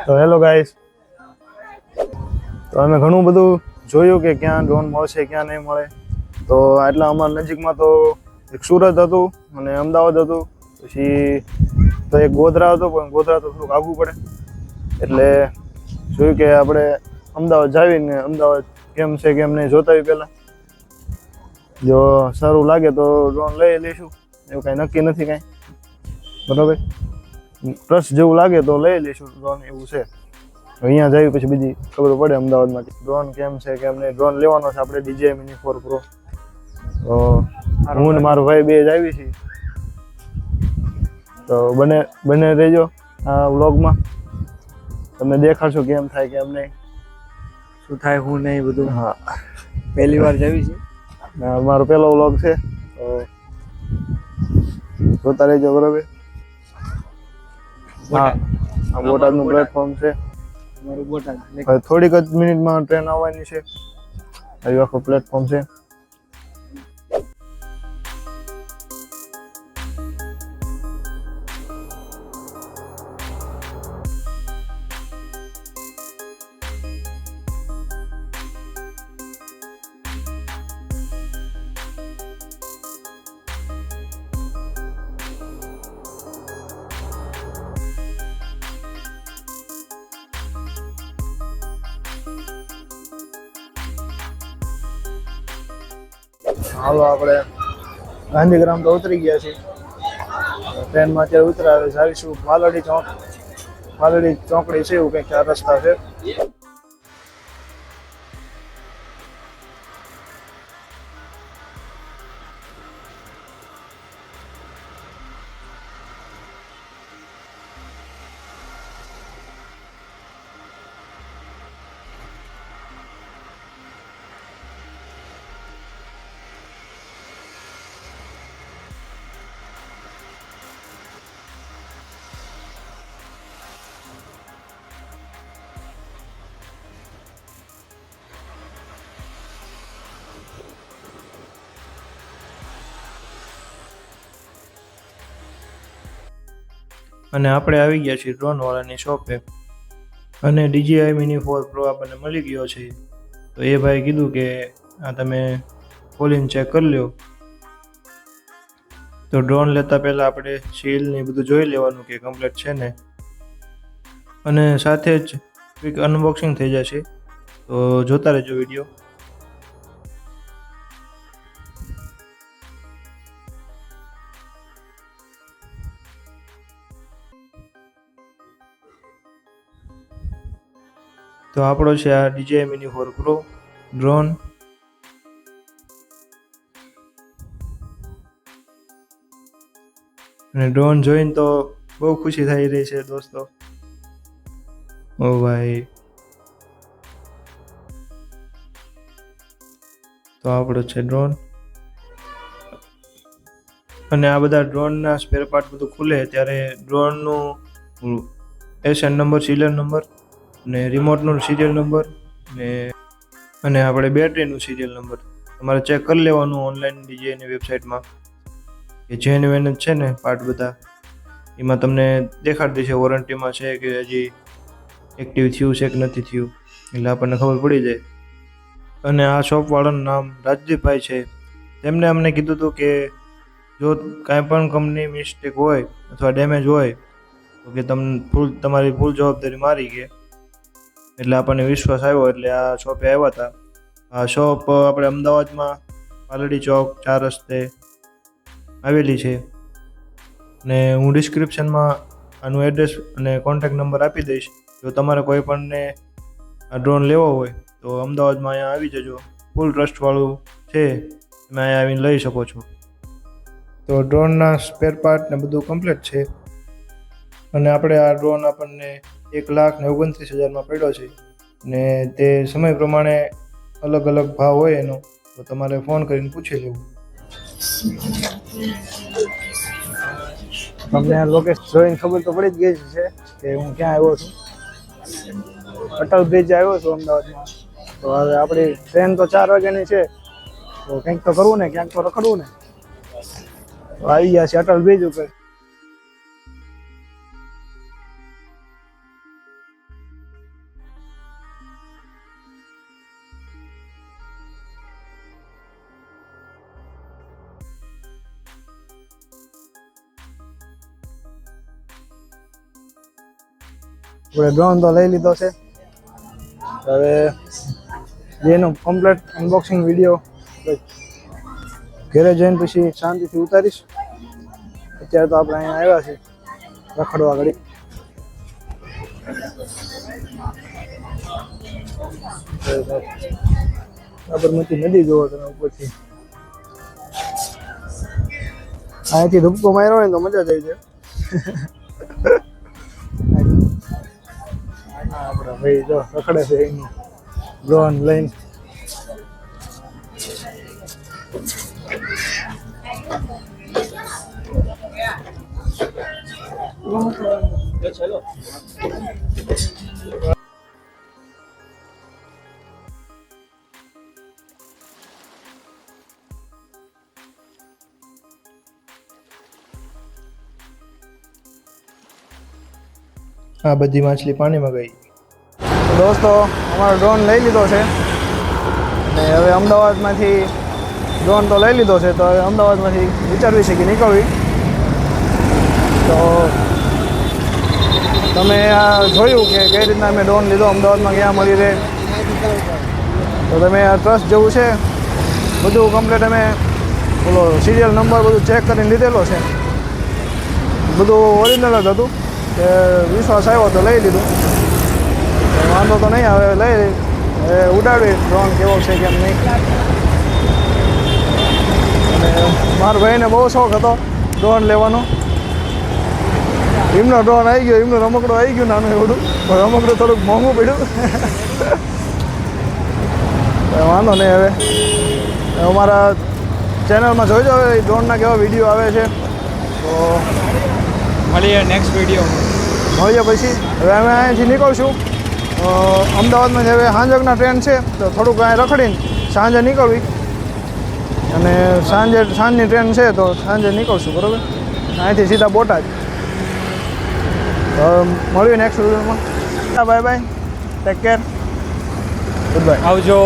તો hello guys, તો અમે ઘણું બધું જોયું કે ક્યાં ડ્રોન મળશે ક્યાં નહીં મળે. તો આટલા અમારા નજીકમાં તો એક સુરત હતું અને અમદાવાદ હતું, પછી તો એક ગોધરા હતો, પણ ગોધરા તો થોડુંક આગવું પડે એટલે જોયું કે આપણે અમદાવાદ જાવીને અમદાવાદ કેમ છે કેમ નહીં જોતા હોય પહેલાં. જો સારું લાગે તો ડ્રોન લઈ લઈશું, એવું કાંઈ નક્કી નથી કાંઈ, બરાબર. ટ્રસ્ટ જેવું લાગે તો લઈ લઈશું ડ્રોન, એવું છે. અહીંયા જઈએ પછી બીજી ખબર પડે અમદાવાદમાંથી ડ્રોન કેમ છે કેમ નહીં. ડ્રોન લેવાનો છે આપણે DJI Mini 4 Pro. તો હું ને મારો ભાઈ બે જ આવી છીએ, તો બને રહેજો આ વ્લોગમાં. તમને દેખાડશો કેમ થાય કેમ નહીં, શું થાય શું નહીં બધું. હા, પહેલી વાર જાવી છે, મારો પહેલો વ્લોગ છે, તો જોતા રહેજો, બરાબર. હા, આ બોટાદનું પ્લેટફોર્મ છે. મારું બોટાદ. હવે થોડીક જ મિનિટમાં ટ્રેન આવવાની છે. આવી આખો પ્લેટફોર્મ છે. હાલો, આપણે ગાંધીગ્રામ તો ઉતરી ગયા છીએ. ટ્રેનમાં અત્યારે ઉતરાવે જાવીશું માલડી ચોકડી છે, એવું કંઈક આ રસ્તા છે. અને આપણે આવી ગયા છીએ ડ્રોનવાળાની શોપે, અને DJI Mini 4 Pro આપણને મળી ગયો છે. તો એ ભાઈ કીધું કે આ તમે ખોલીને ચેક કરી લો. તો ડ્રોન લેતા પહેલાં આપણે સીલ ને બધું જોઈ લેવાનું કે કમ્પ્લીટ છે ને, અને સાથે જ કંઈક અનબોક્સિંગ થઈ જશે. તો જોતા રહેજો વિડીયો. તો આપણો છે આ DJI Mini 4 Pro ડ્રોન. અને ડ્રોન જોઈને તો બહુ ખુશી થઈ રહી છે દોસ્તો. ઓ ભાઈ, તો આપણો છે ડ્રોન. અને આ બધા ડ્રોનના સ્પેર પાર્ટ બધું ખુલે ત્યારે ડ્રોનનું SN નંબર, સિરિયલ નંબર, ને રિમોટનું સિરિયલ નંબર, અને આપણે બેટરીનું સિરિયલ નંબર તમારે ચેક કરી લેવાનું ઓનલાઈન DJIની વેબસાઇટમાં કે જેન્યુઇન જ છે ને પાર્ટ બધા. એમાં તમને દેખાડી દેશે વોરંટીમાં છે કે હજી એક્ટિવ થયું છે કે નથી થયું, એટલે આપણને ખબર પડી જાય. અને આ શોપવાળાનું નામ રાજદીપભાઈ છે. તેમને અમને કીધું હતું કે જો કાંઈ પણ કંપની મિસ્ટેક હોય અથવા ડેમેજ હોય તો કે તમારી ફૂલ જવાબદારી મારી કે. એટલે આપણને વિશ્વાસ આવ્યો એટલે આ શોપે આવ્યા હતા. આ શોપ આપણે અમદાવાદમાં માલડી ચોક 4 રસ્તે આવેલી છે. ને હું ડિસ્ક્રિપ્શનમાં આનું એડ્રેસ અને કોન્ટેક્ટ નંબર આપી દઈશ. જો તમારે કોઈ પણને આ ડ્રોન લેવો હોય તો અમદાવાદમાં અહીંયા આવી જજો. ફૂલ ટ્રસ્ટવાળું છે, તમે અહીંયા આવીને લઈ શકો છો. તો ડ્રોનના સ્પેર પાર્ટ ને બધું કમ્પ્લીટ છે. અને આપણે આ ડ્રોન આપણને 1,29,000માં પડ્યો છે. ને તે સમય પ્રમાણે અલગ અલગ ભાવ હોય એનો, તો તમારે ફોન કરીને પૂછી લેવું. તમને લોકેશન જોઈને ખબર તો પડી જ ગઈ છે કે હું ક્યાં આવ્યો છું. અટલ બ્રિજ આવ્યો છું અમદાવાદમાં. તો હવે આપણી ટ્રેન તો 4 વાગ્યાની છે, તો કંઈક તો કરવું ને, ક્યાંક તો રખડવું ને. તો આવી ગયા છે અટલ બ્રિજ ઉપર. આપણે ડ્રોન તો લઈ લીધો છે. હવે જેનો કમ્પ્લીટ અનબોક્સિંગ વિડીયો ઘરે જઈને પછી શાંતિથી ઉતારીશ. અત્યારે તો આપણે અહીંયા આવ્યા છીએ રખડવા ઘડી. સાબરમતી નદી જોવો તમે ઉપરથી. અહીંથી ધબકો માર્યો હોય ને તો મજા જ આવી જાય. આપણા ભાઈ જો રખડે છે એનું ડ્રોન લઈને. આ બધી માછલી પાણીમાં ગઈ. દોસ્તો અમારો ડ્રોન લઈ લીધો છે ને હવે અમદાવાદમાંથી ડ્રોન તો લઈ લીધો છે તો હવે અમદાવાદમાંથી વિચારવી છે કે નીકળવી. તો તમે આ જોયું કે કઈ રીતના અમે ડ્રોન લીધો, અમદાવાદમાં ક્યાં મળી રહે. તો તમે આ ટ્રસ્ટ જેવું છે બધું કમ્પ્લીટ અમે બોલો સિરિયલ નંબર બધું ચેક કરીને લીધેલો છે. બધું ઓરિજિનલ જ હતું કે વિશ્વાસ આવ્યો તો લઈ લીધું. વાંધો તો નહીં આવે, લઈ ઉડાડવી ડ્રોન કેવો છે કેમ નહીં. અને મારા ભાઈને બહુ શોખ હતો ડ્રોન લેવાનો. એમનો ડ્રોન આવી ગયો, એમનું રમકડું આવી ગયું નાનું એવડું, પણ રમકડું થોડુંક મોંઘું પડ્યું. વાંધો નહીં. હવે અમારા ચેનલમાં જોઈ જાઓ ડ્રોનના કેવા વિડીયો આવે છે. તો મળીએ નેક્સ્ટ વિડીયો. મળીએ પછી. હવે અમે અહીંયાથી નીકળશું અમદાવાદમાં. હવે સાંજકના ટ્રેન છે તો થોડુંક અહીં રખડીને સાંજે નીકળવી. અને સાંજની ટ્રેન છે તો સાંજે નીકળશું. બરાબર, અહીંથી સીધા બોટાદ. મળીએ નેક્સ્ટ વિડીયોમાં. Bye bye, take care, good bye, આવજો.